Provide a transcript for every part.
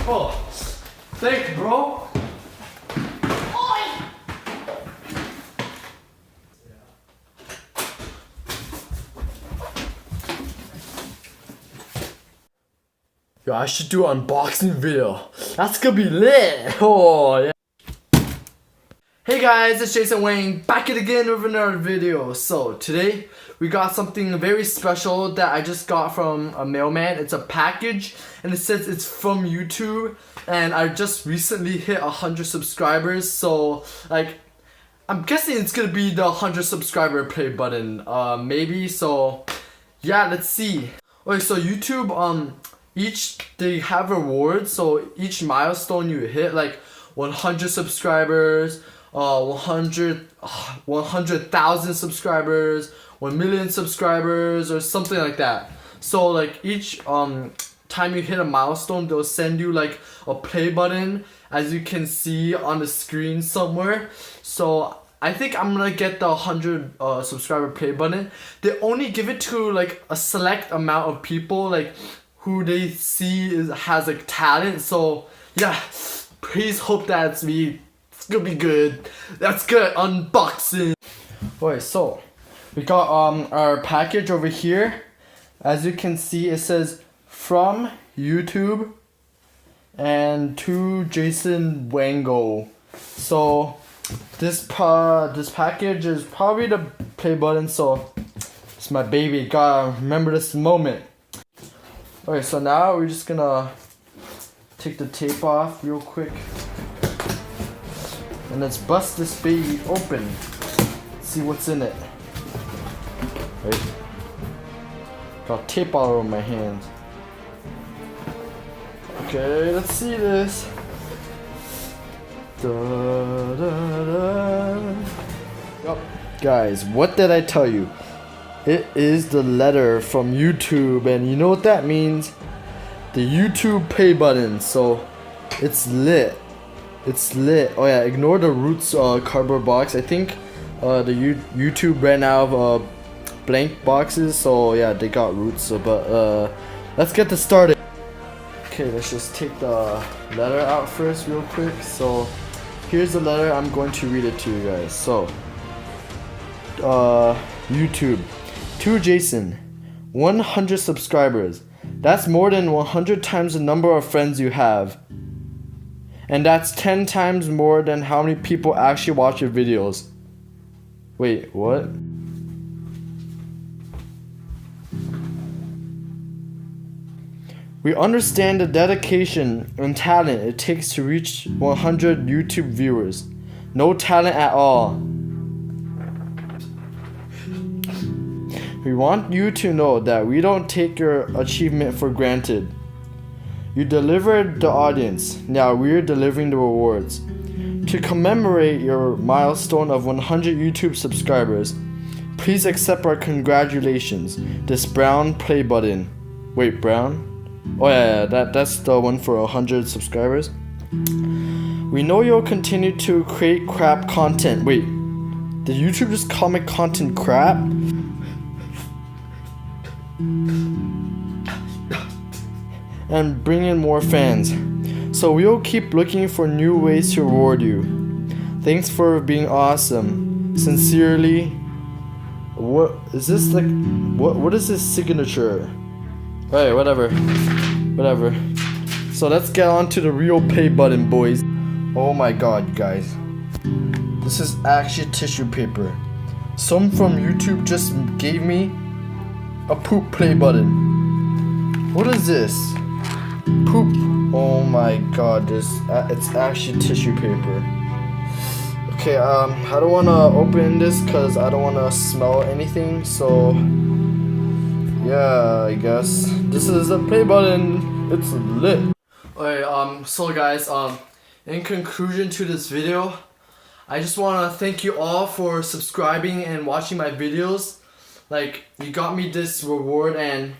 Oh, thank you, bro. Yo, I should do an unboxing video. That's gonna be lit. Oh, yeah. Hey guys, it's Jason Wang back at again with another video. So today we got something very special that I just got from a mailman. It's a package and it says it's from YouTube, and I just recently hit 100 subscribers. So like, I'm guessing it's gonna be the 100 subscriber play button, maybe. So yeah, let's see. Okay, so YouTube, they have rewards. So each milestone you hit, like 100 subscribers, 100,000 subscribers, 1 million subscribers, or something like that. So like each time you hit a milestone, they'll send you like a play button, as you can see on the screen somewhere. So I think I'm gonna get the 100 subscriber play button. They only give it to like a select amount of people, like who they see has like talent. So yeah, please hope that's me. It's gonna be good. That's good. Unboxing. Alright, so we got our package over here. As you can see, it says from YouTube and to Jason Wango. So this package is probably the play button. So it's my baby. Gotta remember this moment. Alright, so now we're just gonna take the tape off real quick. And let's bust this baby open. See what's in it. Right. Got tape all over my hands. Okay, let's see this. Da, da, da. Yup. Guys, what did I tell you? It is the letter from YouTube, and you know what that means? The YouTube pay button. So it's lit. It's lit. Oh yeah, ignore the Roots cardboard box. I think YouTube ran out of blank boxes, so yeah, they got Roots. So, but let's get this started. Okay, let's just take the letter out first real quick. So here's the letter. I'm going to read it to you guys. So YouTube, to Jason, 100 subscribers. That's more than 100 times the number of friends you have. And that's 10 times more than how many people actually watch your videos. Wait, what? We understand the dedication and talent it takes to reach 100 YouTube viewers. No talent at all. We want you to know that we don't take your achievement for granted. You delivered the audience, now we're delivering the rewards. To commemorate your milestone of 100 YouTube subscribers, please accept our congratulations, this brown play button. Wait, brown? Oh yeah, that's the one for 100 subscribers. We know you'll continue to create crap content. Wait, did YouTube just call my content crap? And bring in more fans. So we'll keep looking for new ways to reward you. Thanks for being awesome. Sincerely. What is this like? What is this signature? Alright, whatever. So let's get on to the real pay button, boys. Oh my god, guys. This is actually tissue paper. Someone from YouTube just gave me a poop play button. What is this? Poop. Oh my god, it's actually tissue paper. Okay, I don't want to open this because I don't want to smell anything. So yeah, I guess this is a play button. It's lit. Alright, so guys, in conclusion to this video, I just want to thank you all for subscribing and watching my videos. Like, you got me this reward, and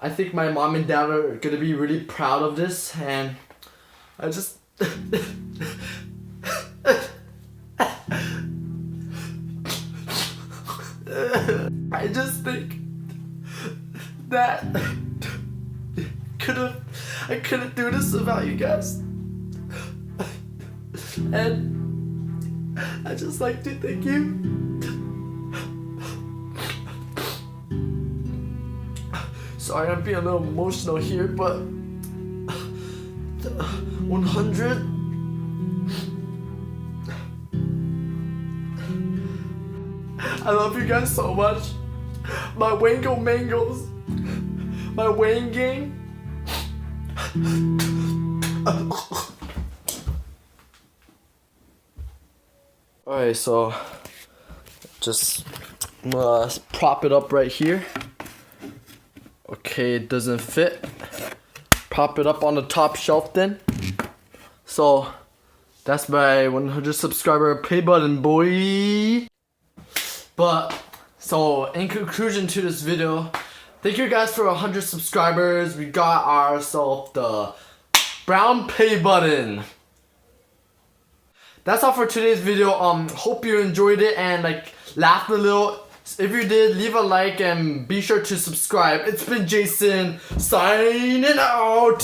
I think my mom and dad are gonna be really proud of this, and I just I just think that I couldn't do this without you guys. And I just like to thank you. Sorry, I'm being a little emotional here, but 100. I love you guys so much. My Wango Mangos. My Wayne gang. Alright, so just prop it up right here. Okay, it doesn't fit. Prop it up on the top shelf then. So that's my 100 subscriber play button, boy. But so in conclusion to this video, thank you guys for 100 subscribers. We got ourselves the brown play button. That's all for today's video. Hope you enjoyed it and like laughed a little. If you did, leave a like and be sure to subscribe. It's been Jason signing out.